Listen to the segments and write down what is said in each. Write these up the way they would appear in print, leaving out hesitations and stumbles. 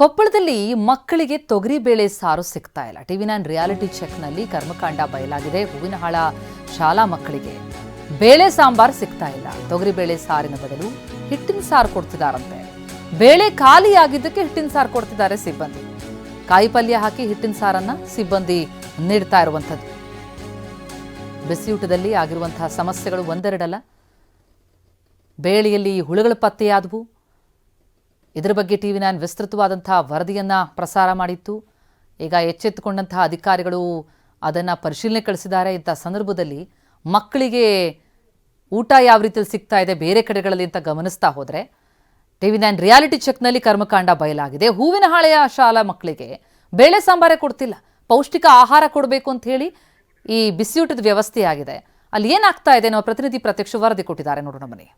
ಕೊಪ್ಪಳದಲ್ಲಿ ಮಕ್ಕಳಿಗೆ ತೊಗರಿಬೇಳೆ ಸಾರು ಸಿಗ್ತಾ ಇಲ್ಲ. ಟಿವಿ9 ರಿಯಾಲಿಟಿ ಚೆಕ್ನಲ್ಲಿ ಕರ್ಮಕಾಂಡ ಬಯಲಾಗಿದೆ. ಹೂವಿನಹಾಳ ಶಾಲಾ ಮಕ್ಕಳಿಗೆ ಬೇಳೆ ಸಾಂಬಾರ್ ಸಿಗ್ತಾ ಇಲ್ಲ. ತೊಗರಿಬೇಳೆ ಸಾರಿನ ಬದಲು ಹಿಟ್ಟಿನ ಸಾರು ಕೊಡ್ತಿದ್ದಾರಂತೆ. ಬೇಳೆ ಖಾಲಿಯಾಗಿದ್ದಕ್ಕೆ ಹಿಟ್ಟಿನ ಸಾರು ಕೊಡ್ತಿದ್ದಾರೆ ಸಿಬ್ಬಂದಿ. ಕಾಯಿ ಪಲ್ಯ ಹಾಕಿ ಹಿಟ್ಟಿನ ಸಾರನ್ನ ಸಿಬ್ಬಂದಿ ನೀಡ್ತಾ ಇರುವಂಥದ್ದು. ಬಿಸಿಯೂಟದಲ್ಲಿ ಆಗಿರುವಂತಹ ಸಮಸ್ಯೆಗಳು ಒಂದೆರಡಲ್ಲ. ಬೇಳೆಯಲ್ಲಿ ಹುಳುಗಳು ಪತ್ತೆಯಾದವು. ಇದರ ಬಗ್ಗೆ ಟಿವಿ9 ವಿಸ್ತೃತವಾದಂತಹ ವರದಿಯನ್ನು ಪ್ರಸಾರ ಮಾಡಿತ್ತು. ಈಗ ಎಚ್ಚೆತ್ತುಕೊಂಡಂತಹ ಅಧಿಕಾರಿಗಳು ಅದನ್ನು ಪರಿಶೀಲನೆ ಕಳಿಸಿದ್ದಾರೆ. ಇಂಥ ಸಂದರ್ಭದಲ್ಲಿ ಮಕ್ಕಳಿಗೆ ಊಟ ಯಾವ ರೀತಿಯಲ್ಲಿ ಸಿಗ್ತಾ ಇದೆ ಬೇರೆ ಕಡೆಗಳಲ್ಲಿ ಅಂತ ಗಮನಿಸ್ತಾ ಹೋದರೆ ಟಿವಿ9 ರಿಯಾಲಿಟಿ ಚೆಕ್ನಲ್ಲಿ ಕರ್ಮಕಾಂಡ ಬಯಲಾಗಿದೆ. ಹೂವಿನಹಾಳೆಯ ಶಾಲಾ ಮಕ್ಕಳಿಗೆ ಬೇಳೆ ಸಾಂಬಾರೇ ಕೊಡ್ತಿಲ್ಲ. ಪೌಷ್ಟಿಕ ಆಹಾರ ಕೊಡಬೇಕು ಅಂತ ಹೇಳಿ ಈ ಬಿಸಿಯೂಟದ ವ್ಯವಸ್ಥೆ ಆಗಿದೆ. ಅಲ್ಲಿ ಏನಾಗ್ತಾ ಇದೆ ನಮ್ಮ ಪ್ರತಿನಿಧಿ ಪ್ರತ್ಯಕ್ಷ ವರದಿ ಕೊಟ್ಟಿದ್ದಾರೆ, ನೋಡೋಣ ಬನ್ನಿ.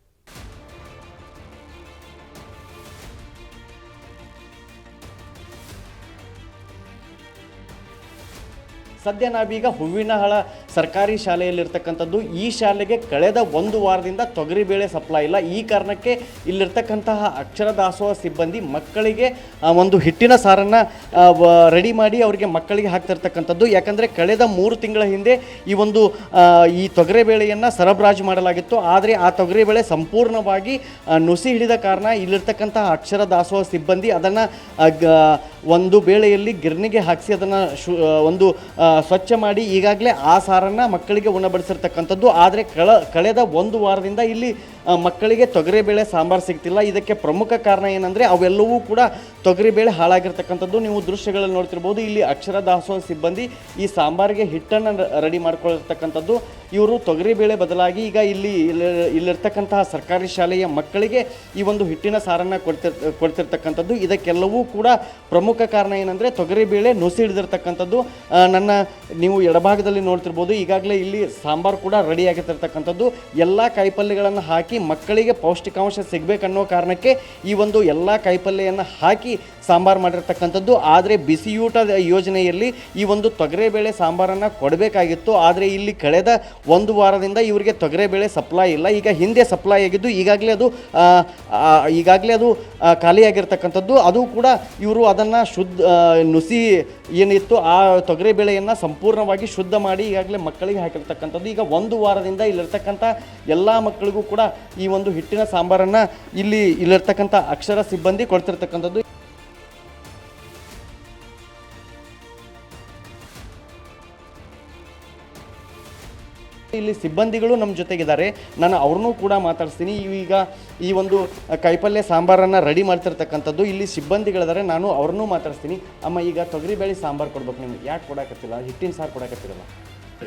ಸದ್ಯ ನಾವೀಗ ಹೂವಿನಹಾಳ ಸರ್ಕಾರಿ ಶಾಲೆಯಲ್ಲಿರ್ತಕ್ಕಂಥದ್ದು. ಈ ಶಾಲೆಗೆ ಕಳೆದ ಒಂದು ವಾರದಿಂದ ತೊಗರಿಬೇಳೆ ಸಪ್ಲೈ ಇಲ್ಲ. ಈ ಕಾರಣಕ್ಕೆ ಇಲ್ಲಿರ್ತಕ್ಕಂತಹ ಅಕ್ಷರ ದಾಸೋಹ ಸಿಬ್ಬಂದಿ ಮಕ್ಕಳಿಗೆ ಒಂದು ಹಿಟ್ಟಿನ ಸಾರನ್ನು ರೆಡಿ ಮಾಡಿ ಅವರಿಗೆ ಮಕ್ಕಳಿಗೆ ಹಾಕ್ತಿರ್ತಕ್ಕಂಥದ್ದು. ಯಾಕಂದರೆ ಕಳೆದ 3 ತಿಂಗಳ ಹಿಂದೆ ಈ ತೊಗರಿಬೇಳೆಯನ್ನು ಸರಬರಾಜು ಮಾಡಲಾಗಿತ್ತು. ಆದರೆ ಆ ತೊಗರಿಬೇಳೆ ಸಂಪೂರ್ಣವಾಗಿ ನುಸಿ ಹಿಡಿದ ಕಾರಣ ಇಲ್ಲಿರ್ತಕ್ಕಂತಹ ಅಕ್ಷರ ದಾಸೋಹ ಸಿಬ್ಬಂದಿ ಅದನ್ನು ಒಂದು ಬೇಳೆಯಲ್ಲಿ ಗಿರ್ನಿಗೆ ಹಾಕಿಸಿ ಅದನ್ನು ಸ್ವಚ್ಛ ಮಾಡಿ ಈಗಾಗಲೇ ಆ ಸಾರನ್ನು ಮಕ್ಕಳಿಗೆ ಉಣಬಡಿಸಿರ್ತಕ್ಕಂಥದ್ದು. ಆದರೆ ಕಳೆದ ಒಂದು ವಾರದಿಂದ ಇಲ್ಲಿ ಮಕ್ಕಳಿಗೆ ತೊಗರಿಬೇಳೆ ಸಾಂಬಾರು ಸಿಗ್ತಿಲ್ಲ. ಇದಕ್ಕೆ ಪ್ರಮುಖ ಕಾರಣ ಏನಂದರೆ ಅವೆಲ್ಲವೂ ಕೂಡ ತೊಗರಿಬೇಳೆ ಹಾಳಾಗಿರ್ತಕ್ಕಂಥದ್ದು. ನೀವು ದೃಶ್ಯಗಳಲ್ಲಿ ನೋಡ್ತಿರ್ಬೋದು. ಇಲ್ಲಿ ಅಕ್ಷರ ದಾಸೋಹ ಸಿಬ್ಬಂದಿ ಈ ಸಾಂಬಾರಿಗೆ ಹಿಟ್ಟನ್ನು ರೆಡಿ ಮಾಡ್ಕೊಳ್ಳಿರ್ತಕ್ಕಂಥದ್ದು. ಇವರು ತೊಗರಿಬೇಳೆ ಬದಲಾಗಿ ಈಗ ಇಲ್ಲಿರ್ತಕ್ಕಂತಹ ಸರ್ಕಾರಿ ಶಾಲೆಯ ಮಕ್ಕಳಿಗೆ ಈ ಒಂದು ಹಿಟ್ಟಿನ ಸಾರನ್ನು ಕೊಡ್ತಿರ್ತಕ್ಕಂಥದ್ದು. ಇದಕ್ಕೆಲ್ಲವೂ ಕೂಡ ಪ್ರಮುಖ ಕಾರಣ ಏನಂದರೆ ತೊಗರಿಬೇಳೆ ನುಸಿ ಹಿಡಿದಿರ್ತಕ್ಕಂಥದ್ದು. ನೀವು ಎಡಭಾಗದಲ್ಲಿ ನೋಡ್ತಿರ್ಬೋದು. ಈಗಾಗಲೇ ಇಲ್ಲಿ ಸಾಂಬಾರು ಕೂಡ ರೆಡಿ ಆಗಿರ್ತಕ್ಕಂಥದ್ದು. ಎಲ್ಲ ಕಾಯಿಪಲ್ಯಗಳನ್ನು ಹಾಕಿ ಮಕ್ಕಳಿಗೆ ಪೌಷ್ಟಿಕಾಂಶ ಸಿಗಬೇಕನ್ನೋ ಕಾರಣಕ್ಕೆ ಈ ಎಲ್ಲ ಕಾಯಿಪಲ್ಯವನ್ನು ಹಾಕಿ ಸಾಂಬಾರು ಮಾಡಿರ್ತಕ್ಕಂಥದ್ದು. ಆದರೆ ಬಿಸಿಯೂಟ ಯೋಜನೆಯಲ್ಲಿ ಈ ತೊಗರಿಬೇಳೆ ಸಾಂಬಾರನ್ನು ಕೊಡಬೇಕಾಗಿತ್ತು. ಆದರೆ ಇಲ್ಲಿ ಕಳೆದ ಒಂದು ವಾರದಿಂದ ಇವರಿಗೆ ತೊಗರಿಬೇಳೆ ಸಪ್ಲೈ ಇಲ್ಲ. ಈಗ ಹಿಂದೆ ಸಪ್ಲೈ ಆಗಿದ್ದು ಈಗಾಗಲೇ ಅದು ಖಾಲಿಯಾಗಿರ್ತಕ್ಕಂಥದ್ದು. ಅದು ಕೂಡ ಇವರು ಅದನ್ನು ನುಸಿ ಏನಿತ್ತು ಆ ತೊಗರಿಬೇಳೆಯನ್ನು ಸಂಪೂರ್ಣವಾಗಿ ಶುದ್ಧ ಮಾಡಿ ಈಗಾಗಲೇ ಮಕ್ಕಳಿಗೆ ಹಾಕಿರ್ತಕ್ಕಂಥದ್ದು. ಈಗ ಒಂದು ವಾರದಿಂದ ಇಲ್ಲಿರ್ತಕ್ಕಂಥ ಎಲ್ಲ ಮಕ್ಕಳಿಗೂ ಕೂಡ ಈ ಹಿಟ್ಟಿನ ಸಾಂಬಾರನ್ನು ಇಲ್ಲಿರ್ತಕ್ಕಂಥ ಅಕ್ಷರ ಸಿಬ್ಬಂದಿ ಕೊಡ್ತಿರ್ತಕ್ಕಂಥದ್ದು. ಇಲ್ಲಿ ಸಿಬ್ಬಂದಿಗಳು ನಮ್ಮ ಜೊತೆಗಿದ್ದಾರೆ. ನಾನು ಅವ್ರನ್ನೂ ಕೂಡ ಮಾತಾಡ್ತೀನಿ. ಈಗ ಈ ಕಾಯಿಪಲ್ಯ ಸಾಂಬಾರನ್ನು ರೆಡಿ ಮಾಡ್ತಿರ್ತಕ್ಕಂಥದ್ದು ಇಲ್ಲಿ ಸಿಬ್ಬಂದಿಗಳಿದ್ದಾರೆ. ನಾನು ಅವ್ರನ್ನೂ ಮಾತಾಡ್ತೀನಿ. ಅಮ್ಮ, ಈಗ ತೊಗರಿಬೇಳೆ ಸಾಂಬಾರು ಕೊಡ್ಬೇಕು, ನಿಮ್ಗೆ ಯಾಕೆ ಕೊಡಕತ್ತಿಲ್ಲ? ಹಿಟ್ಟಿನ ಸಾರು ಕೊಡಕತ್ತಿರಲ್ಲ?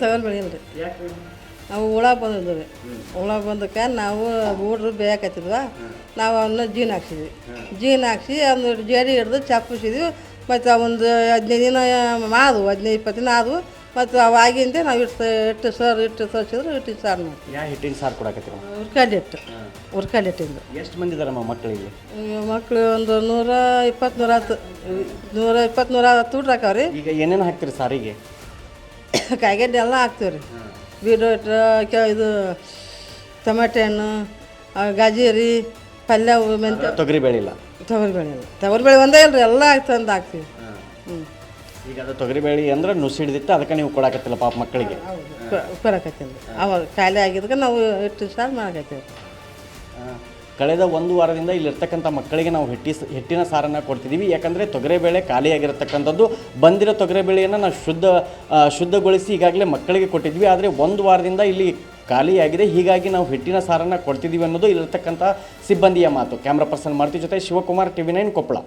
ತೊಗರಿಬೇಳೆ ಇಲ್ರಿ, ನಾವು ಹುಳ ಬಂದಿದ್ವಿ. ಹುಳ ಬಂದಕ್ಕೆ ನಾವು ಊಡ್ರು ಬೇಯಕತ್ತಿದ್ವ. ನಾವು ಅವನ್ನ ಜೀನ್ ಹಾಕ್ಸಿದ್ವಿ. ಜೀನ್ ಹಾಕ್ಸಿ ಒಂದು ಜೇಡಿ ಹಿಡ್ದು ಚಾಪಿಸಿದ್ವಿ. ಮತ್ತು 15 ದಿನ ಆದವು, 15-20 ದಿನ ಆದವು. ಮತ್ತು ಅವಾಗಿಂದ ನಾವು ಹಿಟ್ಟು ತೋರಿಸಿದ್ರು ಹಿಟ್ಟಿನ ಸಾರು ಮಾಡ್ತೀವಿ. ಯಾವ ಹಿಟ್ಟಿನ ಸಾರು ಕೊಡಕತ್ತೀರ? ಉರ್ಕಡ್ಡಿ ಹಿಟ್ಟಿಂದ. ಎಷ್ಟು ಮಂದಿ ಇದ್ದಾರಮ್ಮ ಮಕ್ಕಳಿಗೆ? ಮಕ್ಕಳು ಒಂದು 120-110 ಊಟ ಈಗ ಏನೇನು ಹಾಕ್ತೀರಿ ಸಾರಿಗೆ? ಕಾಯಿಗಡ್ಡೆ ಎಲ್ಲ ಹಾಕ್ತೀವಿ ರೀ. ಬೀಟ್ರೋಟ್, ಇದು ಟೊಮೆಟೆ ಹಣ್ಣು, ಗಾಜರಿ, ಪಲ್ಯ, ಮೆಂತ್ಯ. ತೊಗರಿಬೇಳೆ ಇಲ್ಲ? ತೊಗರಿಬೇಳೆ ಒಂದೇ ಇಲ್ರಿ, ಎಲ್ಲ ತಂದು ಹಾಕ್ತೀವಿ. ಈಗ ಅದು ತೊಗರಿಬೇಳೆ ಅಂದ್ರೆ ನುಸಿ ಹಿಡಿದಿತ್ತು, ಅದಕ್ಕೆ ನೀವು ಕೊಡಕತ್ತಿಲ್ಲ ಪಾಪ ಮಕ್ಕಳಿಗೆ? ಕೊಡಕತ್ತಿಲ್ಲ. ಅವಾಗ ಖಾಲಿ ಆಗಿದ್ದಕ್ಕೆ ನಾವು ಹಿಟ್ಟಿನ ಸಾರು ಮಾಡಕತ್ತೀವಿ. ಕಳೆದ ಒಂದು ವಾರದಿಂದ ಇಲ್ಲಿರ್ತಕ್ಕಂಥ ಮಕ್ಕಳಿಗೆ ನಾವು ಹಿಟ್ಟಿನ ಸಾರನ್ನು ಕೊಡ್ತಿದ್ದೀವಿ. ಯಾಕಂದರೆ ತೊಗರಿಬೇಳೆ ಖಾಲಿಯಾಗಿರ್ತಕ್ಕಂಥದ್ದು. ಬಂದಿರೋ ತೊಗರಿಬೇಳೆಯನ್ನು ನಾವು ಶುದ್ಧಗೊಳಿಸಿ ಈಗಾಗಲೇ ಮಕ್ಕಳಿಗೆ ಕೊಟ್ಟಿದ್ವಿ. ಆದರೆ ಒಂದು ವಾರದಿಂದ ಇಲ್ಲಿ ಖಾಲಿಯಾಗಿದೆ. ಹೀಗಾಗಿ ನಾವು ಹಿಟ್ಟಿನ ಸಾರನ್ನು ಕೊಡ್ತಿದ್ದೀವಿ ಅನ್ನೋದು ಇಲ್ಲಿರ್ತಕ್ಕಂಥ ಸಿಬ್ಬಂದಿಯ ಮಾತು. ಕ್ಯಾಮ್ರಾ ಪರ್ಸನ್ ಮಾರುತಿ ಜೊತೆ ಶಿವಕುಮಾರ್, ಟಿವಿ9 ಕೊಪ್ಪಳ.